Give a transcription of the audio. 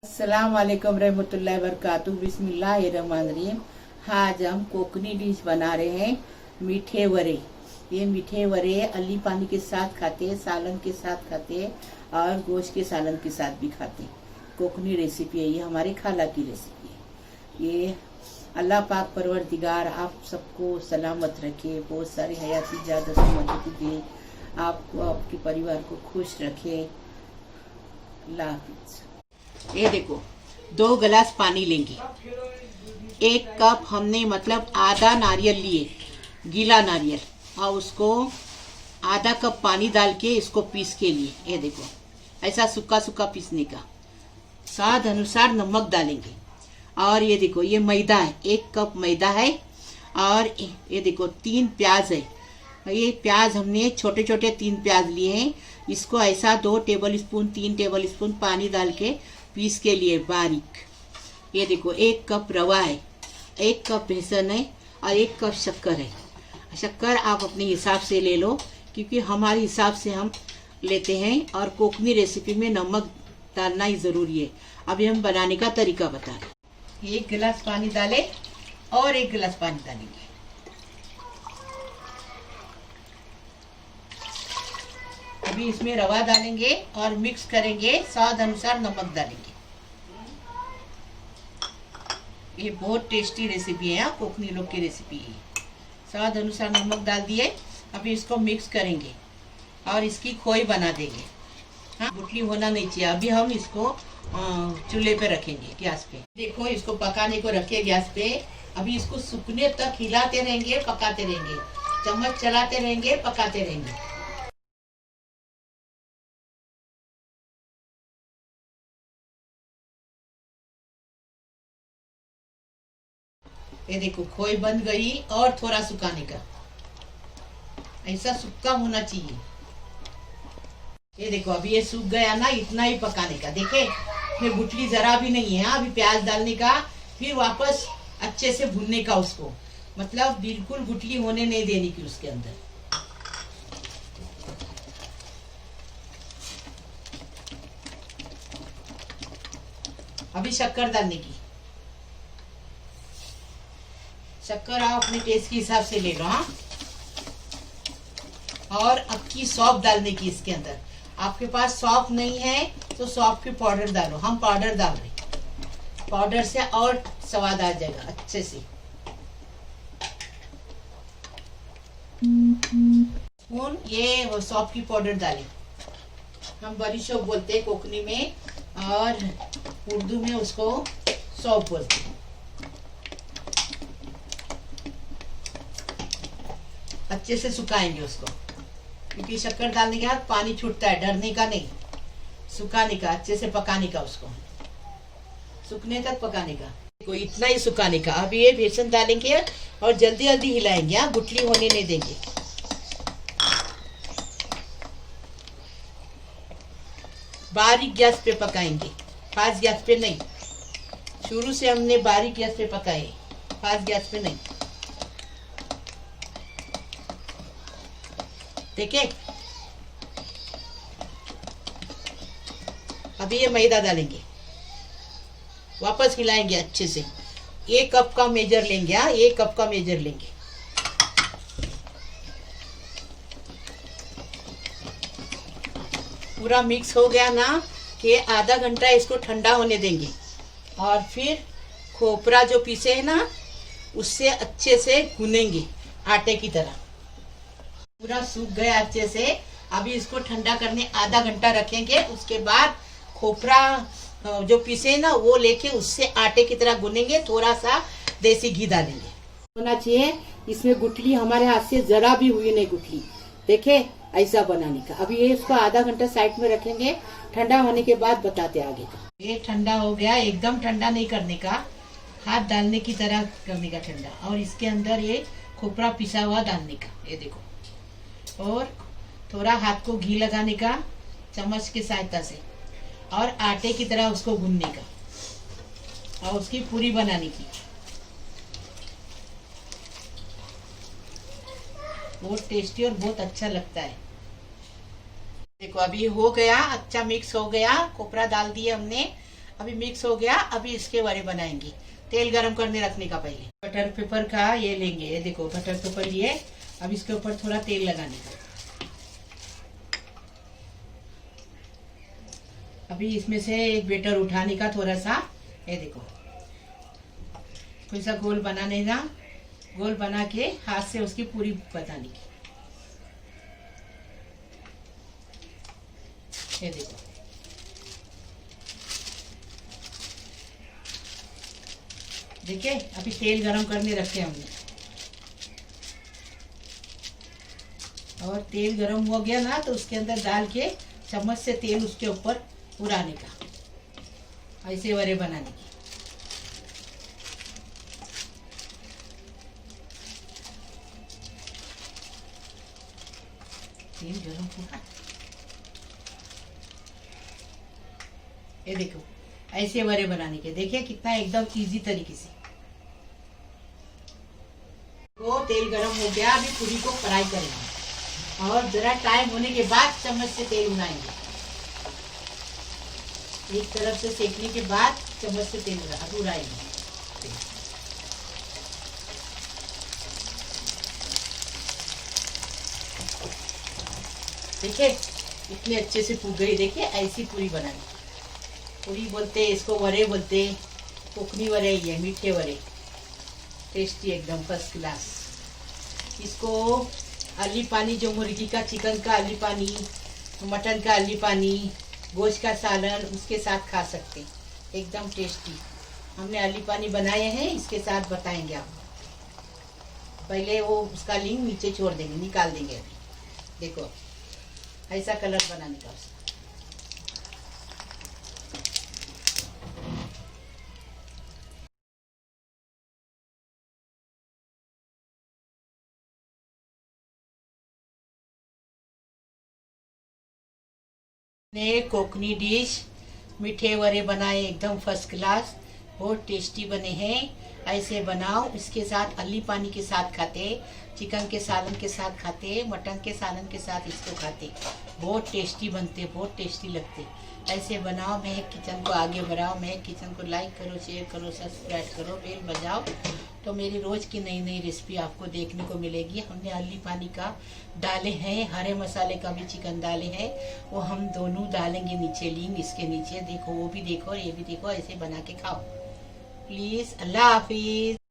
अस्सलाम वालेकुम रहमतुल्लाहि वबरकातुहू बिस्मिल्लाहिर्रहमानिर्रहीम। आज हम कोकनी डिश बना रहे हैं, मीठे वरे। ये मीठे वरे अली पानी के साथ खाते हैं, सालन के साथ खाते हैं और गोश्त के सालन के साथ भी खाते हैं। कोकनी रेसिपी है, ये हमारी खाला की रेसिपी है। ये अल्लाह पाक परवरदिगार आप सबको सलामत रखे, बहुत सारी हयाती ज़्यादा समझती दे, आपको आपके परिवार को खुश रखे। अल्लाह हाफिज़। ये देखो, 2 गिलास पानी लेंगे। 1 कप हमने मतलब आधा नारियल लिए, गीला नारियल, और उसको आधा कप पानी डाल के इसको पीस के लिए। ये देखो, ऐसा सूखा सूखा पीसने का। स्वाद अनुसार नमक डालेंगे। और ये देखो, ये मैदा है, 1 कप मैदा है। और ये देखो 3 प्याज है। ये प्याज हमने छोटे छोटे 3 प्याज लिए हैं। इसको ऐसा 2 टेबल स्पून 3 टेबल स्पून पानी डाल के पीस के लिए बारीक। ये देखो 1 कप रवा है, 1 कप बेसन है और 1 कप शक्कर है। शक्कर आप अपने हिसाब से ले लो, क्योंकि हमारे हिसाब से हम लेते हैं। और कोकनी रेसिपी में नमक डालना ही ज़रूरी है। अभी हम बनाने का तरीका बता रहे हैं। 1 गिलास पानी डालें और 1 गिलास पानी डालेंगे। अभी इसमें रवा डालेंगे और मिक्स करेंगे। स्वाद अनुसार नमक डालेंगे। ये बहुत टेस्टी रेसिपी है, कोकनी लोग की रेसिपी है। स्वाद अनुसार नमक डाल दिए। अभी इसको मिक्स करेंगे और इसकी खोई बना देंगे। हाँ, गुठली होना नहीं चाहिए। अभी हम इसको चूल्हे पे रखेंगे, गैस पे। देखो, इसको पकाने को रखे गैस पे। अभी इसको सूखने तक हिलाते रहेंगे, पकाते रहेंगे, चम्मच चलाते रहेंगे, पकाते रहेंगे। ये देखो, खोई बन गई। और थोड़ा सुखाने का, ऐसा सूखा होना चाहिए। ये देखो, अभी ये सूख गया ना, इतना ही पकाने का। देखे, इसमें गुठली जरा भी नहीं है। अभी प्याज डालने का, फिर वापस अच्छे से भूनने का उसको, मतलब बिल्कुल गुठली होने नहीं देने की उसके अंदर। अभी शक्कर डालने की। शक्कर आप अपने टेस्ट के हिसाब से ले लो। हाँ, और अक्की सौंफ डालने की इसके अंदर। आपके पास सौंफ नहीं है तो सौंफ की पाउडर डालो। हम पाउडर डाल रहे, पाउडर से और स्वाद आ जाएगा अच्छे से। स्पून ये वो सौंफ की पाउडर डालें। हम बड़ी सौंफ बोलते हैं कोकनी में, और उर्दू में उसको सौंफ बोलते हैं। अच्छे से सुखाएंगे उसको, क्योंकि शक्कर डालने के बाद पानी छूटता है। डरने का नहीं, सुखाने का, अच्छे से पकाने का, उसको सूखने तक पकाने का। देखो, इतना ही सुखाने का। अब ये बेसन डालेंगे और जल्दी जल्दी हिलाएंगे। हाँ, गुठली होने नहीं देंगे। बारीक गैस पे पकाएंगे, फास्ट गैस पे नहीं। शुरू से हमने बारीक गैस पे पकाए, फास्ट गैस पे नहीं। ठीक है। अभी ये मैदा डालेंगे, वापस हिलाएंगे अच्छे से। 1 कप का मेजर लेंगे। हाँ, 1 कप का मेजर लेंगे। पूरा मिक्स हो गया ना, कि आधा घंटा इसको ठंडा होने देंगे। और फिर खोपरा जो पीसे है ना, उससे अच्छे से गूनेंगे आटे की तरह। पूरा सूख गया अच्छे से। अभी इसको ठंडा करने आधा घंटा रखेंगे। उसके बाद खोपरा जो पीसे ना, वो लेके उससे आटे की तरह गूनेंगे। थोड़ा सा देसी घी डालेंगे। होना चाहिए इसमें गुठली, हमारे हाथ से जरा भी हुई नहीं गुठली। देखे, ऐसा बनाने का। अभी ये इसको आधा घंटा साइड में रखेंगे। ठंडा होने के बाद बताते आगे का। ये ठंडा हो गया, एकदम ठंडा नहीं करने का, हाथ डालने की तरह करने का ठंडा। और इसके अंदर ये खोपरा पिसा हुआ डालने का। ये देखो, और थोड़ा हाथ को घी लगाने का चम्मच की सहायता से, और आटे की तरह उसको गूंदने का और उसकी पूरी बनाने की। बहुत टेस्टी और बहुत अच्छा लगता है। देखो, अभी हो गया, अच्छा मिक्स हो गया। खोपरा डाल दिए हमने। अभी मिक्स हो गया, अभी इसके वड़े बनाएंगे। तेल गरम करने रखने का पहले बटर पेपर का ये लेंगे, ये देखो बटर पेपर लिए। अब इसके ऊपर थोड़ा तेल लगाने का। अभी इसमें से एक बेटर उठाने का थोड़ा सा, ये देखो कोई सा गोल बनाने का, गोल बना के हाथ से उसकी पूरी बताने की। ये देखो देखिए, अभी तेल गरम करने रखे हमने, और तेल गरम हो गया ना तो उसके अंदर डाल के चम्मच से तेल उसके ऊपर उड़ाने का, ऐसे वड़े बनाने की। तेल गरम हुआ, ये देखो ऐसे वड़े बनाने के। देखिए कितना एकदम इजी तरीके से। वो तेल गरम हो गया, अभी पूरी को फ्राई करेंगे और जरा टाइम होने के बाद चम्मच से तेल उड़ाएंगे। एक तरफ से सेकने के बाद चम्मच से तेल उड़ाएंगे। देखिए इतने अच्छे से फूल गई। देखिए ऐसी पूरी बनानी, पूरी बोलते इसको, वड़े बोलते, कोकनी वड़े ही है, मीठे वड़े, टेस्टी एकदम फर्स्ट क्लास। इसको अली पानी, जो मुर्गी का, चिकन का अली पानी, मटन का अली पानी, गोश्त का सालन, उसके साथ खा सकते, एकदम टेस्टी। हमने अली पानी बनाए हैं, इसके साथ बताएंगे आप। पहले वो उसका लिंक नीचे छोड़ देंगे, निकाल देंगे। अभी देखो ऐसा कलर बनाने का उसका। ने कोकनी डिश मीठे वड़े बनाए, एकदम फर्स्ट क्लास, बहुत टेस्टी बने हैं। ऐसे बनाओ, इसके साथ अली पानी के साथ खाते, चिकन के सालन के साथ खाते, मटन के सालन के साथ इसको खाते, बहुत टेस्टी बनते, बहुत टेस्टी लगते। ऐसे बनाओ। महक किचन को आगे बढ़ाओ, महक किचन को लाइक करो, शेयर करो, सब्सक्राइब करो, बेल बजाओ, तो मेरी रोज़ की नई नई रेसिपी आपको देखने को मिलेगी। हमने अली पानी का डाले हैं, हरे मसाले का भी चिकन डाले हैं, वो हम दोनों डालेंगे नीचे, लिंक इसके नीचे। देखो वो भी देखो, ये भी देखो, ऐसे बना के खाओ प्लीज़। अल्लाह हाफिज़।